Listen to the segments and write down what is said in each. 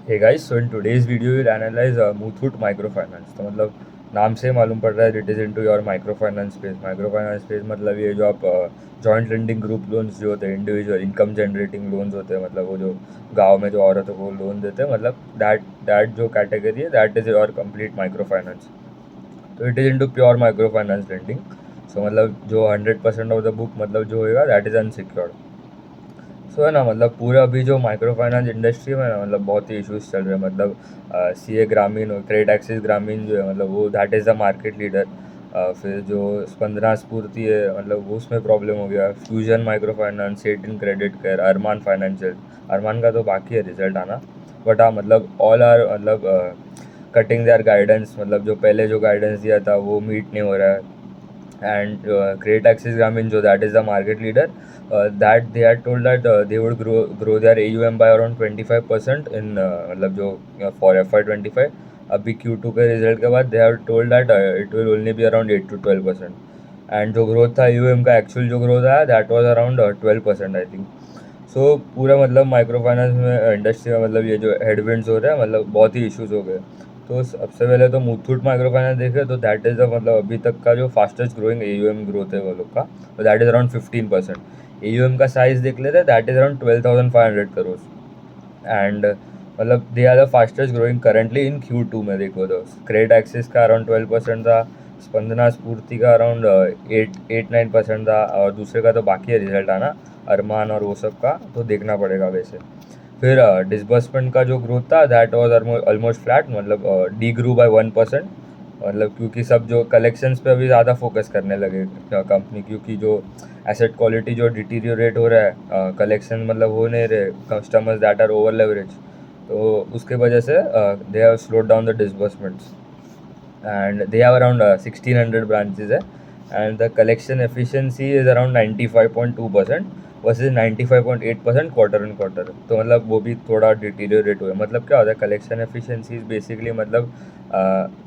Hey guys, so in today's video we'll analyze Muthoot Microfinance. तो मतलब नाम से मालूम पड़ रहा है it is into your microfinance space. Microfinance space मतलब ये जो आप जॉइंट लेंडिंग ग्रुप लोन्स जो होते हैं, इंडिविजुअल इनकम जनरेटिंग लोन्स होते हैं, मतलब वो जो गांव में जो औरतों को लोन देते हैं, मतलब दैट दैट जो कैटेगरी है that is your complete microfinance. तो it is into pure microfinance lending. So मतलब जो 100% ऑफ द बुक मतलब जो होगा दैट इज़ अनसिक्योर्ड। सो है ना, मतलब पूरा अभी जो माइक्रो फाइनेंस इंडस्ट्री में ना, मतलब बहुत ही इश्यूज चल रहे हैं। मतलब सीए ग्रामीण और क्रेडिट एक्सिस ग्रामीण जो है, मतलब वो that is the market leader. फिर जो स्पंदना स्फूर्ति है, मतलब वो उसमें प्रॉब्लम हो गया। Fusion Micro Finance, Satin Credit Care, Arman Financial. Arman का तो बाकी है रिजल्ट आना, बट हाँ मतलब ऑल आर मतलब कटिंग देयर गाइडेंस। मतलब जो पहले जो गाइडेंस दिया था वो मीट नहीं हो रहा है। And Great Axis Grameen, जो that is the market leader, that they had told that they would grow their AUM by around 25% in मतलब जो for FY25। अभी Q2 के रिजल्ट के बाद they have told that it will only be around 8 to 12%। And जो growth था AUM का, actual जो ग्रोथ आया that was around 12% I think. So पूरा मतलब माइक्रो फाइनेंस में इंडस्ट्री में मतलब ये जो हेडविंड्स हो रहे हैं, मतलब बहुत ही इश्यूज हो गए। तो सबसे पहले तो मुथूट माइक्रो फाइनेंस देखे तो दैट इज़ द मतलब अभी तक का जो फास्टेस्ट ग्रोइंग AUM ग्रोथ है वो लोग का, तो दैट इज़ अराउंड 15%। AUM का साइज देख लेते हैं, that is around 12,500 crore. And मतलब they are the fastest growing currently in Q2 में देखो तो। क्रेडिट एक्सिस का अराउंड 12% था, स्पंदना स्फूर्ति का अराउंड 8-9% था, और दूसरे का तो बाकी है रिजल्ट आना, अरमान और वो सब का तो देखना पड़ेगा वैसे। फिर डिसबर्समेंट का जो ग्रोथ था दैट वाज ऑलमोस्ट फ्लैट, मतलब डी ग्रू बाय 1%। मतलब क्योंकि सब जो कलेक्शंस पे अभी ज़्यादा फोकस करने लगे कंपनी, क्योंकि जो एसेट क्वालिटी जो डिटीरियोरेट हो रहा है, कलेक्शन मतलब हो नहीं रहे, customers that are over leverage, तो उसके वजह से they have slowed down the disbursements. and they have around 1600 branches है, and the collection efficiency is around 95.2% versus 95.8% quarter and quarter. तो मतलब वो भी थोड़ा डिटीरियोरेट हुआ है। मतलब क्या होता है कलेक्शन एफिशिएंसी बेसिकली, मतलब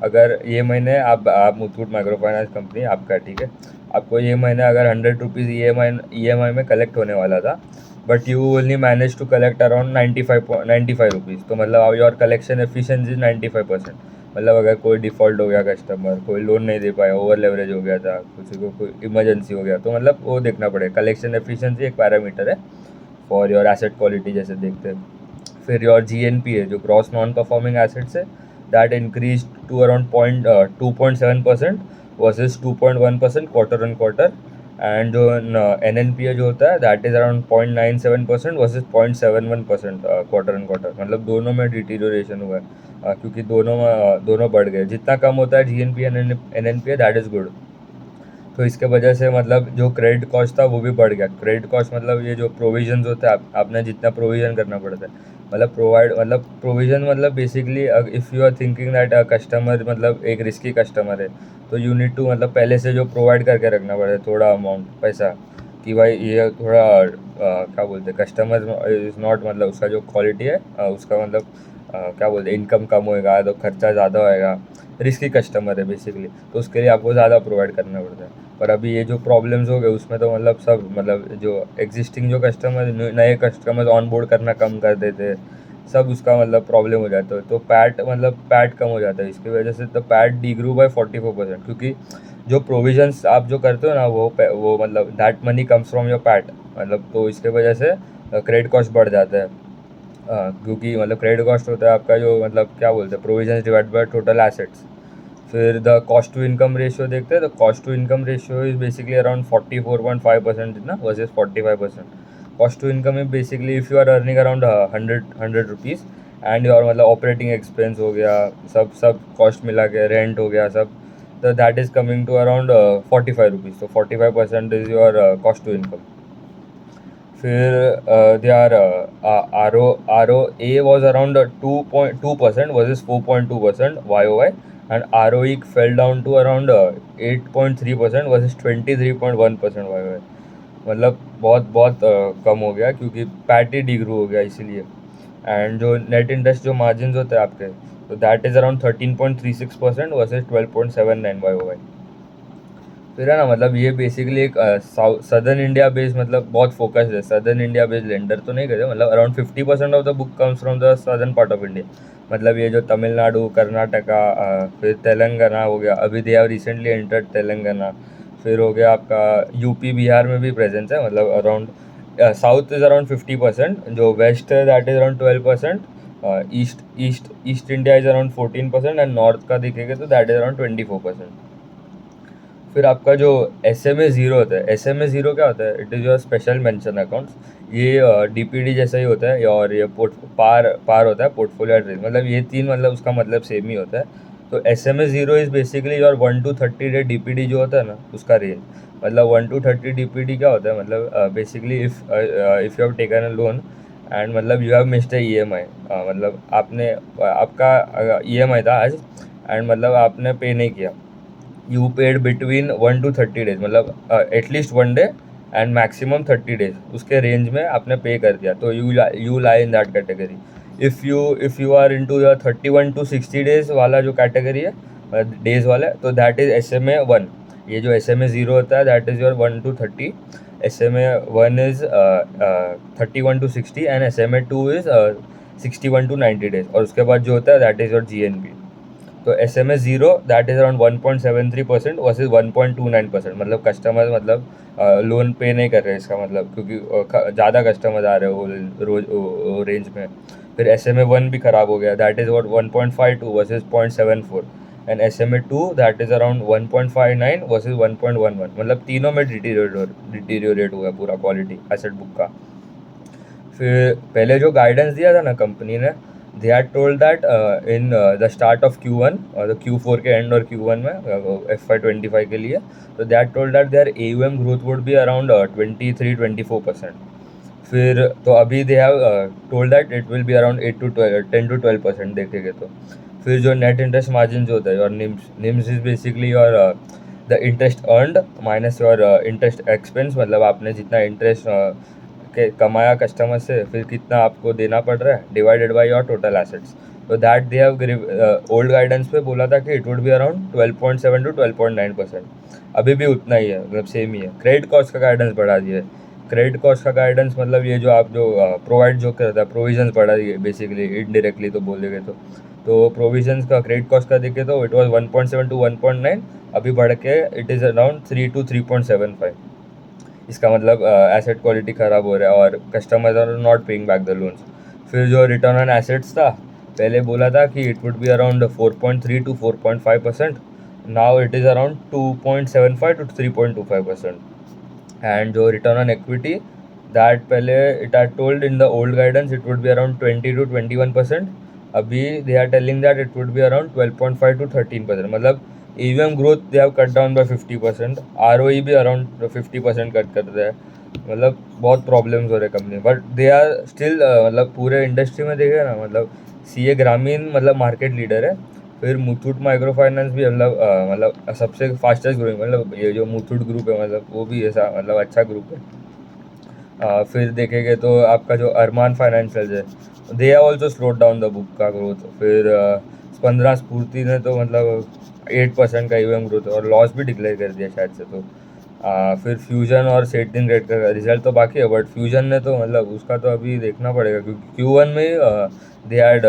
अगर ये महीने आप मुथूट माइक्रो फाइनेंस कंपनी आपका, ठीक है, आपको ये महीने अगर 100 रुपीज़ ई एम आई में कलेक्ट होने वाला था, but you only manage to collect around 95 rupees, तो मतलब योर कलेक्शन एफिशिएंसी 95%। मतलब अगर कोई डिफ़ॉल्ट हो गया कस्टमर, कोई लोन नहीं दे पाया, ओवर लेवरेज हो गया था, किसी को कोई इमरजेंसी हो गया, तो मतलब वो देखना पड़ेगा। कलेक्शन एफिशिएंसी एक पैरामीटर है फॉर योर एसेट क्वालिटी जैसे देखते हैं। फिर योर GNP है जो ग्रॉस नॉन परफॉर्मिंग एसेट्स है, that increase to around 2.7% versus 2.1% quarter on quarter. And जो NNPA जो होता है that is around 0.97% versus 0.71% quarter on quarter. मतलब दोनों में डिटीरियोरेशन हुआ है, क्योंकि दोनों बढ़ गए। जितना कम होता है GNP NNPA that is good. तो इसके वजह से मतलब जो क्रेडिट कॉस्ट था वो भी बढ़ गया। क्रेडिट कॉस्ट मतलब ये जो प्रोविजंस होते हैं, आपने जितना प्रोविज़न करना पड़ता है, मतलब प्रोविज़न मतलब basically if you are thinking that customer मतलब एक रिस्की कस्टमर है, तो यू नीड टू मतलब पहले से जो प्रोवाइड करके रखना पड़ता है थोड़ा अमाउंट पैसा, कि भाई ये थोड़ा क्या बोलते हैं, कस्टमर इज़ नॉट मतलब उसका जो क्वालिटी है उसका मतलब क्या बोलते हैं, इनकम कम होएगा तो खर्चा ज़्यादा होएगा, रिस्की कस्टमर है बेसिकली, तो उसके लिए आपको ज़्यादा प्रोवाइड करना पड़ता है। पर अभी ये जो प्रॉब्लम्स हो गए उसमें तो मतलब सब मतलब जो एग्जिस्टिंग जो कस्टमर, नए कस्टमर ऑन बोर्ड करना कम कर देते हैं, सब उसका मतलब प्रॉब्लम हो जाता है। तो पैट कम हो जाता है इसकी वजह से। तो पैट डी ग्रू बाय 44%, क्योंकि जो प्रोविजंस आप जो करते हो ना वो मतलब that money comes from your PAT, मतलब तो इसके वजह से क्रेडिट कॉस्ट बढ़ जाता है। क्योंकि मतलब क्रेडिट कॉस्ट होता है आपका जो मतलब क्या बोलते हैं provisions divide by total assets. फिर the cost to income ratio देखते हैं, तो cost to income ratio is basically around 44.5% जितना वर्सेज 45%। कॉस्ट टू इनकम में basically if you are earning around 100 rupees and your मतलब ऑपरेटिंग एक्सपेंस हो गया, सब सब कॉस्ट मिला के रेंट हो गया सब, तो that is coming to around 45 rupees. तो 45% is your cost to income. फिर their ROA was around 2.2% versus 4.2% YOY, and ROE fell down to around 8.3% versus 23.1% YOY। मतलब बहुत बहुत कम हो गया, क्योंकि पैट ही डिग्रू हो गया इसीलिए। एंड जो नेट इंटरेस्ट जो मार्जिन होते हैं आपके, तो that is around 13.36% versus 12.79 YOY। फिर है ना, मतलब ये बेसिकली एक सदर्न इंडिया बेस्ड, मतलब बहुत फोकस्ड है, सदर्न इंडिया बेस्ड लेंडर तो नहीं कहते, मतलब around 50% of the book comes from the southern part of India. मतलब ये जो तमिलनाडु, कर्नाटका, फिर तेलंगाना हो गया, अभी they have recently entered Telangana, फिर हो गया आपका यूपी बिहार में भी प्रेजेंस है, मतलब अराउंड साउथ इज अराउंड 50%, जो वेस्ट है that is around 12%, east east east India is around 14%, and north का देखेंगे तो दैट इज अराउंड 24%। फिर आपका जो SMA 0 होता है, SMA 0 क्या होता है, it is your special mention accounts. ये DPD जैसा ही होता है, और ये पार पार होता है, पोर्टफोलियो एट रिस्क, मतलब ये तीन, मतलब उसका मतलब सेम ही होता है। तो SMA 0 is basically your 1 to 30 day DPD जो होता है ना, उसका रेंज। मतलब 1 to 30 DPD क्या होता है, मतलब basically if you have taken a loan and मतलब you have missed a EMI, मतलब आपने आपका EMI था आज, एंड मतलब आपने पे नहीं किया, you paid between 1 to 30 days, मतलब at least 1 day and maximum 30 days, उसके रेंज में आपने पे कर दिया, तो you lie in that category. If you are into your 31 to 60 days वाला जो कैटेगरी है, डेज वाला है, तो दैट इज़ SMA 1। ये जो SMA 0 होता है that is your 1 to 30, SMA 1 is 31 to 60, and SMA 2 is 61 to 90 days, और उसके बाद जो होता है दैट इज़ योर GNP। तो SMA 0 that is around 1.73% versus 1.29%, मतलब कस्टमर, मतलब लोन पे नहीं कर रहे इसका मतलब, क्योंकि ज़्यादा कस्टमर आ रहे हो रोज रेंज में। फिर SMA 1 भी ख़राब हो गया, that is what 1.52 versus 0.74, and SMA 2 that is around 1.59 versus 1.11, मतलब तीनों में डिटीरियोरेट हुआ पूरा क्वालिटी एसेट बुक का। फिर पहले जो गाइडेंस दिया था ना कंपनी ने, they are told that in the start of Q1 और Q4 के एंड और Q1 में FY 25 के लिए, तो they are told that their AUM growth would be around 23-24%। फिर तो अभी they have told that it will be around 10 to 12% देखेंगे तो। फिर जो नेट इंटरेस्ट मार्जिन जो होता है, और NIMS is basically your the interest earned minus your interest expense, मतलब आपने जितना इंटरेस्ट के कमाया कस्टमर से, फिर कितना आपको देना पड़ रहा है, divided by your total assets. तो that they have old guidance पे बोला था कि it would be around 12.7 to 12.9%, अभी भी उतना ही है, मतलब सेम ही है। क्रेडिट कॉस्ट का गाइडेंस बढ़ा दिया है। क्रेडिट कॉस्ट का गाइडेंस मतलब ये जो आप जो प्रोवाइड जो करता है, प्रोविजंस बढ़ा दिए बेसिकली, इनडायरेक्टली तो बोलेंगे तो प्रोविजंस का क्रेडिट कॉस्ट का देखे तो इट वाज 1.7 to 1.9, अभी बढ़ के इट इज़ अराउंड 3 to 3.75। इसका मतलब एसेट क्वालिटी ख़राब हो रहा है और customers are not paying back the loans. फिर जो रिटर्न ऑन एसेट्स था, पहले बोला था कि it would be around 4.3 to 4.5%, now it is around 2.75 to 3.25%। And जो रिटर्न ऑन इक्विटी, दैट पहले it are told in the old guidance it would be around 20 to 21%, अभी they are telling that it would be around 12.5 to 13%, मतलब AUM growth they have cut down by 50%, ROE भी अराउंड 50% cut कर रहा है, मतलब बहुत प्रॉब्लम्स हो रहे company, but they are still, मतलब पूरे इंडस्ट्री में देखे ना, मतलब CA ग्रामीण मतलब मार्केट लीडर है। फिर मुथूट माइक्रो फाइनेंस भी मतलब सबसे फास्टेस्ट ग्रोइंग, मतलब ये जो मुथूट ग्रुप है, मतलब वो भी ऐसा मतलब अच्छा ग्रुप है। फिर देखेंगे तो आपका जो अरमान फाइनेंशियल है, they have also slowed down the book का ग्रोथ। फिर 15 स्फूर्ति ने तो मतलब 8% का EOM ग्रोथ और लॉस भी डिक्लेयर कर दिया शायद से। तो फिर फ्यूजन और सेटिन रेट का रिजल्ट तो बाकी है, बट फ्यूजन ने तो मतलब उसका तो अभी देखना पड़ेगा, क्योंकि Q1 में दे हैड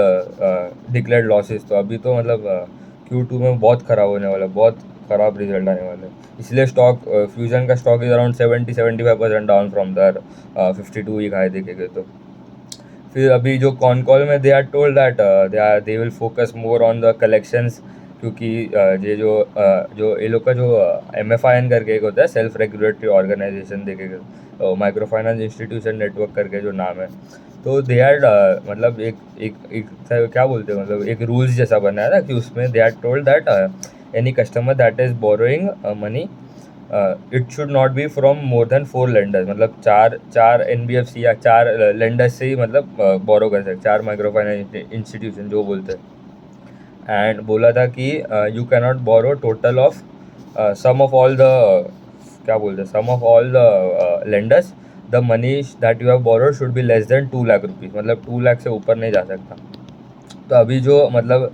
डिक्लेयर्ड लॉसेस, तो अभी तो मतलब Q2 में बहुत ख़राब होने वाला है, बहुत ख़राब रिजल्ट आने वाले हैं। इसलिए स्टॉक फ्यूजन का stock is around 70-75% down from the 52 week high देखेंगे तो। फिर अभी जो कॉन कॉल में they are told that they will focus more on the collections, क्योंकि ये जो ये लोग का जो MFIN करके एक होता है, सेल्फ रेगुलेटरी ऑर्गेनाइजेशन देखेगा, माइक्रो फाइनेंस इंस्टीट्यूशन नेटवर्क करके जो नाम है, तो दे आर मतलब एक क्या बोलते हैं, मतलब एक रूल्स जैसा बनाया था कि उसमें they are told that any customer that is borrowing money it should not be from more than 4 lenders, मतलब चार NBFC या 4 लेंडर्स से ही मतलब बोरो कर सकते, 4 माइक्रो फाइनेंस इंस्टीट्यूशन जो बोलते हैं। एंड बोला था कि you can not borrow total of sum of all the क्या बोलते हैं, sum of all the lenders, the money that you have borrowed should be less than 2 lakh rupees, मतलब 2 लाख से ऊपर नहीं जा सकता। तो अभी जो मतलब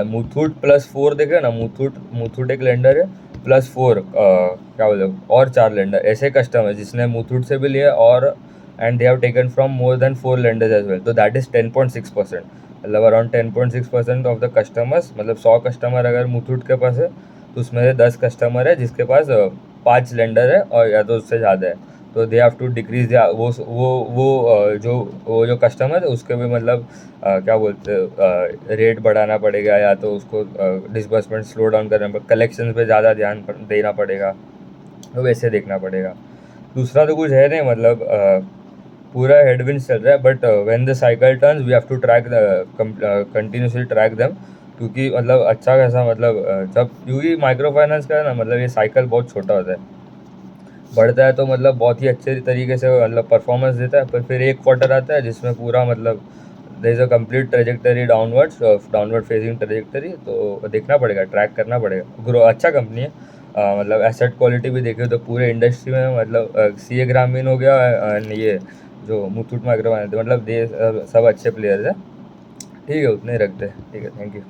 मुथूट +4 देखे ना, मुथूट एक लेंडर है, +4 क्या बोलते और 4 लेंडर ऐसे कस्टमर जिसने मुथूट से भी लिया और and they have taken from more than 4 lenders as well, तो दैट इज 10.6%। मतलब अराउंड 10.6% ऑफ द कस्टमर्स, मतलब 100 कस्टमर अगर मुथूट के पास है तो उसमें से 10 कस्टमर है जिसके पास 5 लेंडर है और या तो उससे ज़्यादा है। तो दे हैव टू डिक्रीज वो जो कस्टमर है उसके भी मतलब क्या बोलते हैं रेट बढ़ाना पड़ेगा या तो उसको डिसबर्समेंट स्लो डाउन करना पड़ेगा, कलेक्शन पे ज़्यादा ध्यान देना पड़ेगा, तो वैसे देखना पड़ेगा। दूसरा तो कुछ है नहीं, मतलब पूरा हेडविंड चल रहा है, but when the cycle turns we have to track continuously track them, क्योंकि मतलब अच्छा खासा मतलब जब क्योंकि माइक्रो फाइनेंस का है ना, मतलब ये साइकिल बहुत छोटा होता है, बढ़ता है तो मतलब बहुत ही अच्छे तरीके से मतलब परफॉर्मेंस देता है, पर फिर एक क्वार्टर आता है जिसमें पूरा मतलब there is a complete trajectory downward facing trajectory, तो देखना पड़ेगा, ट्रैक करना पड़ेगा। ग्रो अच्छा कंपनी है, मतलब एसेट क्वालिटी भी देखे तो पूरे इंडस्ट्री में मतलब सी ए ग्रामीण हो गया एंड ये जो मुथूट माइक्रो फाइनेंस, मतलब दे सब अच्छे प्लेयर्स हैं। ठीक है, उतने ही रखते हैं। ठीक है, थैंक यू।